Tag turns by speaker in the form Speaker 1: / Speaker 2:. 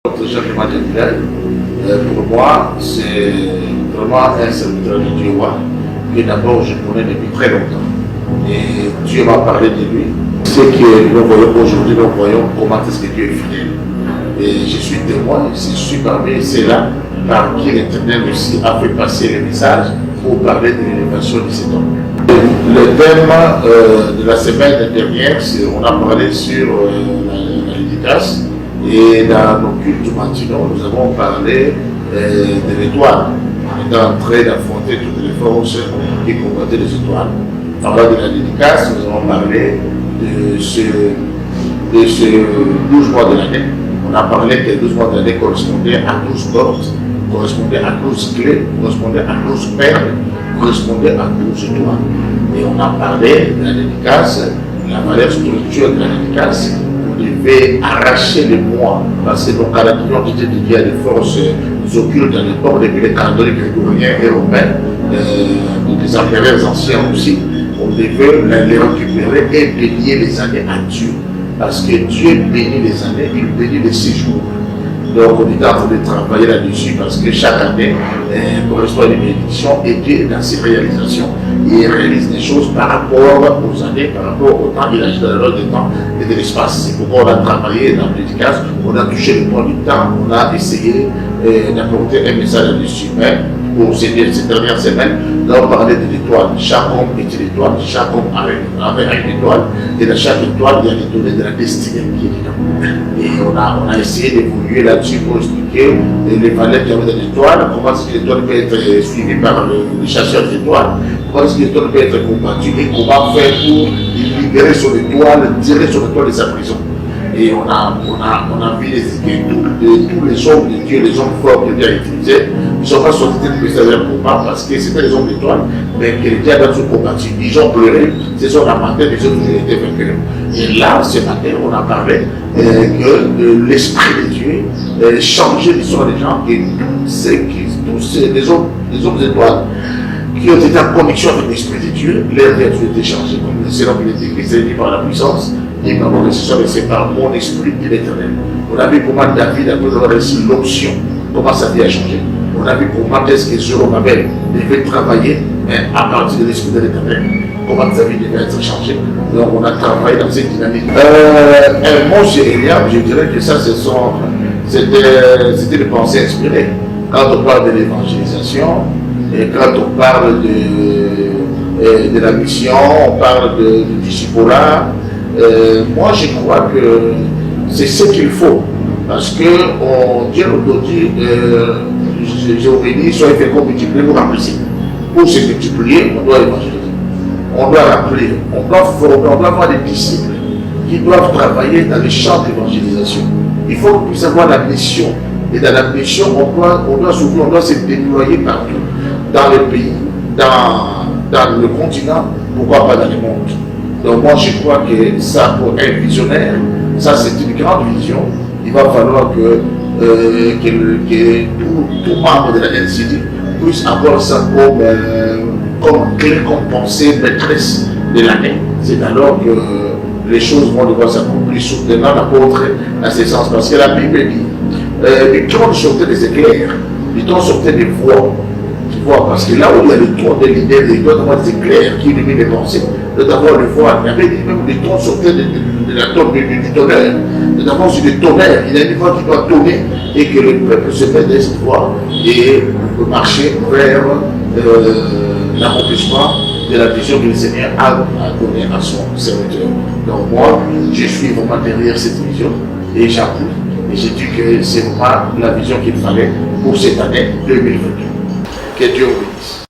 Speaker 1: Notre Jacques Madeleine, pour moi, c'est vraiment un serviteur de Dieu que d'abord je connais depuis très longtemps. Et Dieu m'a parlé de lui. Ce que nous voyons aujourd'hui, nous voyons comment est-ce que Dieu est fidèle. Et je suis témoin, je suis parmi ceux-là par qui l'Éternel aussi a fait passer le message pour parler de l'élévation de cet homme. Le thème de la semaine dernière, on a parlé sur la dédicace. Et dans nos cultes matinaux, nous avons parlé de l'étoile. On est en train d'affronter toutes les forces qui combattaient les étoiles. Parlant de la dédicace, nous avons parlé de ce 12 mois de l'année. On a parlé que les 12 mois de l'année correspondaient à 12 portes, correspondaient à 12 clés, correspondaient à 12 perles, correspondaient à 12 étoiles. Et on a parlé de la dédicace, la valeur spirituelle de la dédicace. On devait arracher les mois, parce que nos calendriers ont été dédiés à des forces occultes dans l'époque, depuis les calendriers grégoriens et romains, des empereurs anciens aussi. On devait les récupérer et bénir les années à Dieu. Parce que Dieu bénit les années, il bénit les séjours. Donc on est en train de travailler là-dessus parce que chaque année correspond à une bénédiction et Dieu dans ses réalisations. Il réalise des choses par rapport aux années, par rapport au temps. Il agit dans l'ordre du temps et de l'espace. C'est pourquoi on a travaillé dans le dédicace, on a touché le point du temps, on a essayé d'apporter un message là-dessus. Mais pour ces dernières semaines, là on parlait de l'étoile. Chaque homme est une étoile, chaque homme avait une étoile. Et dans chaque étoile, il y a les données de la destinée qui est dedans. Et on a essayé d'évoluer là-dessus pour expliquer les valeurs qu'il y avait dans l'étoile, comment est-ce que l'étoile peut être suivie par les chasseurs d'étoiles, comment est-ce que l'étoile peut être combattue et comment faire pour libérer son étoile, tirer son étoile de sa prison. Et on a vu tous les hommes de Dieu, les hommes forts que Dieu a utilisés, ils ne sont pas sortis de ce combat parce que c'était les hommes d'étoiles, mais que Dieu a tout combattu. Ils ont pleuré, ils se sont lamentés, mais ils ont toujours été vainqueurs. Et là, ce matin, on a parlé que l'Esprit de Dieu changeait l'histoire des gens et tous les hommes d'étoiles qui ont été en connexion avec l'Esprit de Dieu, leur vie a été changée. Comme c'est l'homme qui était c'est dit par la puissance. Et comment c'est par mon esprit de l'Éternel. On a vu comment David a toujours réussi l'option, comment sa vie a changé. On a vu comment est-ce que Zorobabel devait travailler, mais à partir de l'esprit de l'Éternel, comment sa vie devait être changée. Donc on a travaillé dans cette dynamique. Un mot sur Eliab, je dirais que ça c'était des pensées inspirées. Quand on parle de l'évangélisation, et quand on parle de la mission, on parle du discipulat, moi je crois que c'est ce qu'il faut. Parce que Dieu nous dit, j'ai obéi, soyez féconds, multipliez, vous remplissez. Pour se multiplier, on doit évangéliser. On doit remplir, on doit former, on doit avoir des disciples qui doivent travailler dans les champs d'évangélisation. Il faut qu'on puisse avoir la mission. Et dans la mission, on doit s'ouvrir, on doit se déployer partout. Dans le pays, dans le continent, pourquoi pas dans le monde. Donc moi je crois que ça pour un visionnaire, ça c'est une grande vision. Il va falloir que tout membre de la NCD puisse avoir ça comme clé, comme pensée maîtresse de l'année. C'est alors que les choses vont devoir s'accomplir soutenant l'apôtre à ce sens. Parce que la Bible dit, les trônes sortaient des éclairs, les trônes sortaient des voix. Parce que là où il y a le trône de l'idée, il doit avoir des éclairs qui illuminent les pensées, il doit avoir le voile. Il y avait même des trônes sortaient de la tombe du tonnerre. Nous avons sur le tonnerre, il y a une voix qui doit tonner et que le peuple se mette dans cette voie et marcher vers l'accomplissement de la vision que le Seigneur a donnée à son serviteur. Donc moi, je suis vraiment derrière cette vision et j'appuie. Et je dis que c'est vraiment la vision qu'il fallait pour cette année 2022. Que Dieu vous bénisse.